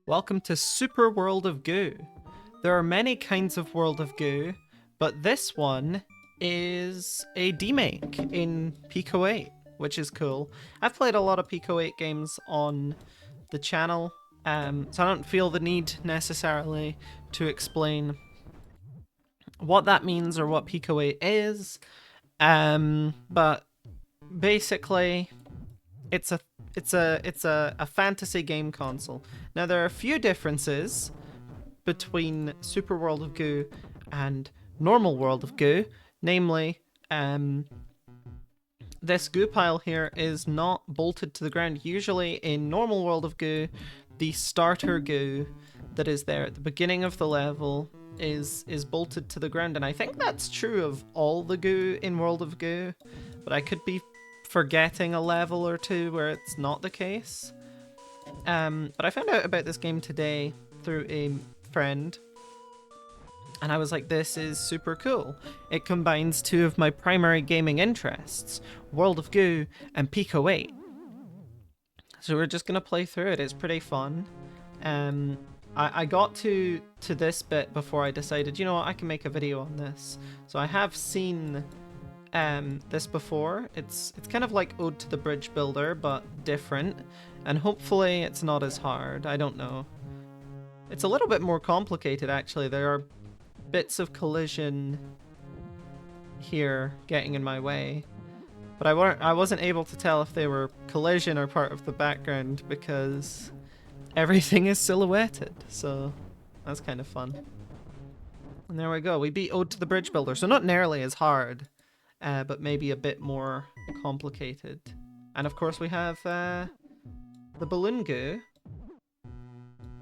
Welcome to Super World of Goo. There are many kinds of World of Goo, but this one is a demake in Pico 8, which is cool. I've played a lot of Pico 8 games on the channel, so I don't feel the need necessarily to explain what that means or what Pico 8 is. But basically, it's a fantasy game console. Now there are a few differences between Super World of Goo and normal World of Goo, namely, this goo pile here is not bolted to the ground. Usually in normal World of Goo, the starter goo that is there at the beginning of the level is bolted to the ground, and I think that's true of all the goo in World of Goo, but I could be forgetting a level or two where it's not the case. But I found out about this game today through a friend, and I was like, this is super cool. It combines two of my primary gaming interests, World of Goo and Pico 8. So we're just gonna play through it. It's pretty fun. I got to this bit before I decided, you know what, I can make a video on this. So I have seen this before. It's kind of like Ode to the Bridge Builder, but different, and hopefully it's not as hard. I don't know. It's a little bit more complicated, actually. There are bits of collision here getting in my way, but I wasn't able to tell if they were collision or part of the background because everything is silhouetted, so that's kind of fun. And there we go. We beat Ode to the Bridge Builder, so not nearly as hard, but maybe a bit more complicated. And of course we have the balloon goo,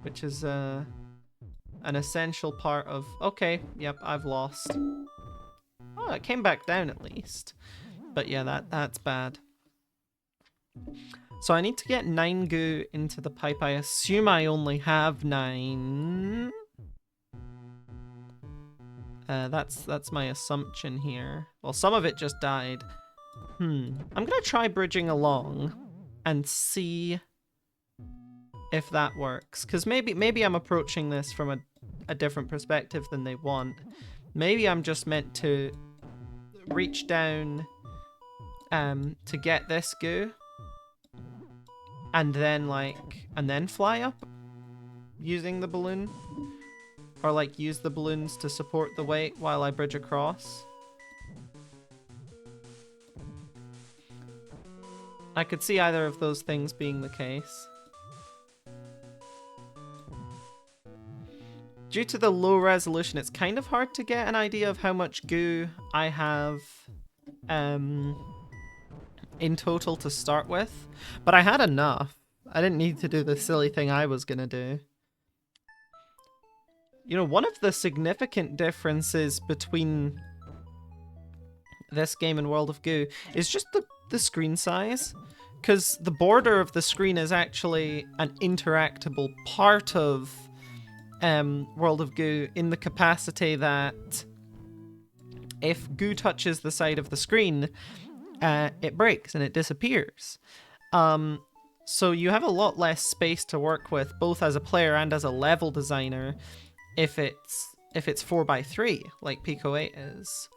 which is an essential part of... Okay, yep, I've lost. Oh, it came back down at least. But yeah, that's bad. So I need to get 9 goo into the pipe. I assume I only have 9. That's my assumption here. Well, some of it just died. I'm gonna try bridging along and see if that works. Because maybe I'm approaching this from a different perspective than they want. Maybe I'm just meant to reach down to get this goo, and then fly up using the balloon, or like use the balloons to support the weight while I bridge across. I could see either of those things being the case. Due to the low resolution, it's kind of hard to get an idea of how much goo I have in total to start with, but I had enough. I didn't need to do the silly thing I was gonna do. You know, one of the significant differences between this game and World of Goo is just the screen size, because the border of the screen is actually an interactable part of World of Goo, in the capacity that if goo touches the side of the screen, it breaks and it disappears. So you have a lot less space to work with, both as a player and as a level designer, if it's 4x3 like Pico 8 is.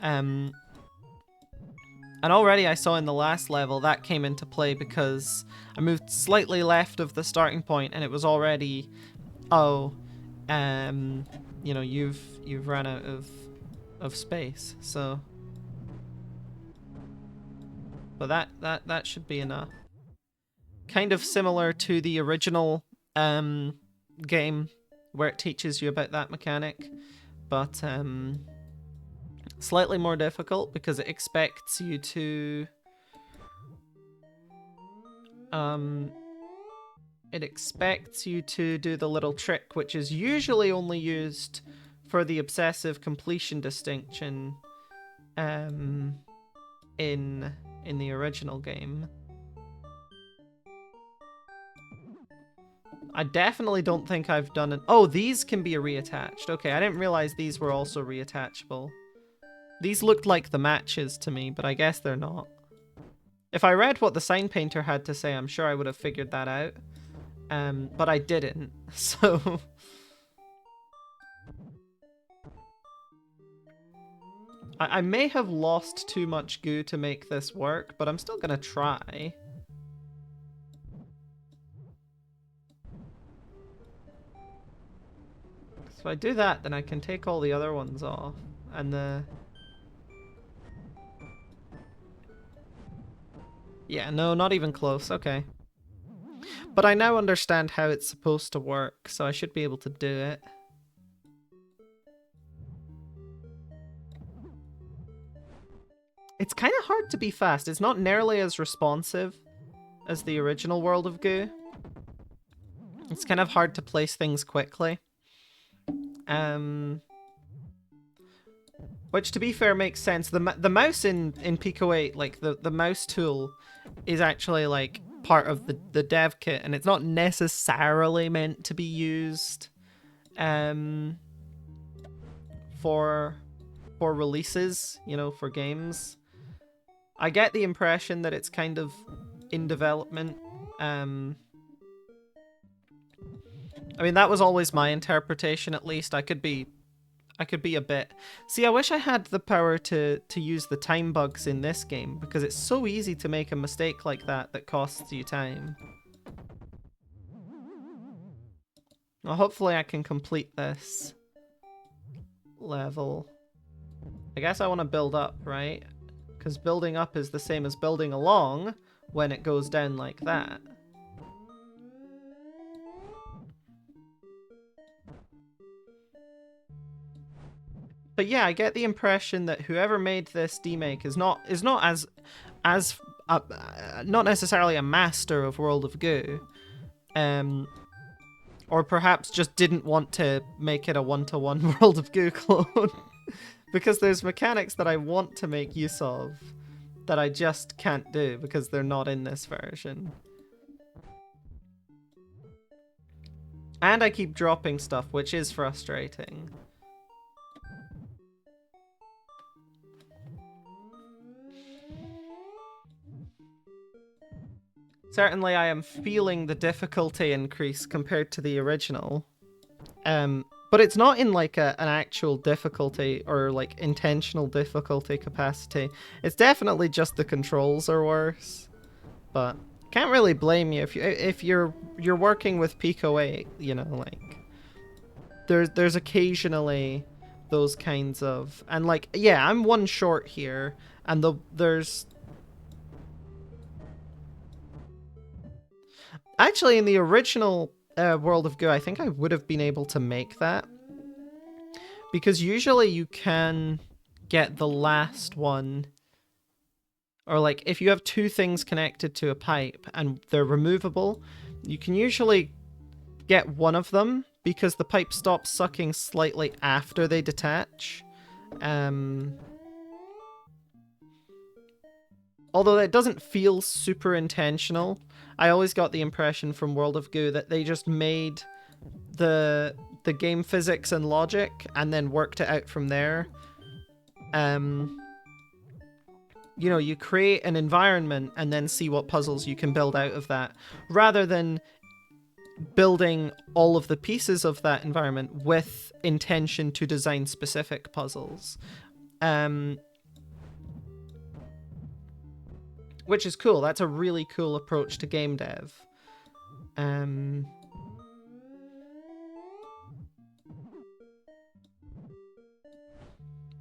And already I saw in the last level that came into play because I moved slightly left of the starting point and it was already, oh, you know, you've run out of space. So, but that should be enough. Kind of similar to the original game where it teaches you about that mechanic, but slightly more difficult because it expects you to do the little trick, which is usually only used for the obsessive completion distinction in the original game. I definitely don't think I've done it. Oh, these can be reattached. Okay, I didn't realize these were also reattachable. These looked like the matches to me, but I guess they're not. If I read what the sign painter had to say, I'm sure I would have figured that out. but I didn't, so... I may have lost too much goo to make this work, but I'm still gonna try. So if I do that, then I can take all the other ones off, and the... Yeah, no, not even close, okay. But I now understand how it's supposed to work, so I should be able to do it. It's kind of hard to be fast. It's not nearly as responsive as the original World of Goo. It's kind of hard to place things quickly. Which, to be fair, makes sense. The mouse in Pico 8, like, the mouse tool is actually, like, part of the dev kit, and it's not necessarily meant to be used for releases, you know, for games. I get the impression that it's kind of in development. I mean, that was always my interpretation, at least. I could be a bit... See, I wish I had the power to use the time bugs in this game, because it's so easy to make a mistake like that costs you time. Well, hopefully I can complete this level. I guess I want to build up, right? Because building up is the same as building along when it goes down like that. But yeah, I get the impression that whoever made this demake is not not necessarily a master of World of Goo, or perhaps just didn't want to make it a one-to-one World of Goo clone, because there's mechanics that I want to make use of that I just can't do because they're not in this version. And I keep dropping stuff, which is frustrating. Certainly I am feeling the difficulty increase compared to the original. But it's not in like an actual difficulty or like intentional difficulty capacity. It's definitely just the controls are worse. But can't really blame you if you're working with Pico 8, you know, like there's occasionally those kinds of, and like, yeah, I'm one short here, and there's actually in the original World of Goo, I think I would have been able to make that, because usually you can get the last one, or like if you have two things connected to a pipe and they're removable, you can usually get one of them because the pipe stops sucking slightly after they detach. Although it doesn't feel super intentional. I always got the impression from World of Goo that they just made the game physics and logic and then worked it out from there. You know, you create an environment and then see what puzzles you can build out of that, rather than building all of the pieces of that environment with intention to design specific puzzles. Which is cool. That's a really cool approach to game dev.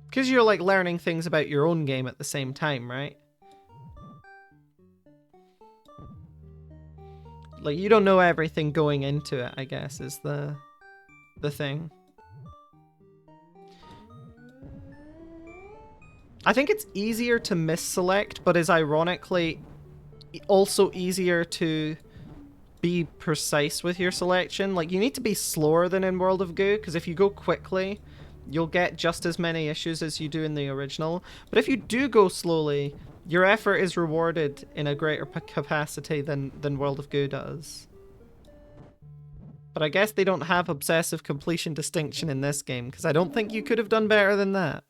Because you're like learning things about your own game at the same time, right? Like, you don't know everything going into it, I guess, is the thing. I think it's easier to misselect, but is ironically also easier to be precise with your selection. Like, you need to be slower than in World of Goo, because if you go quickly, you'll get just as many issues as you do in the original. But if you do go slowly, your effort is rewarded in a greater capacity than World of Goo does. But I guess they don't have obsessive completion distinction in this game, because I don't think you could have done better than that.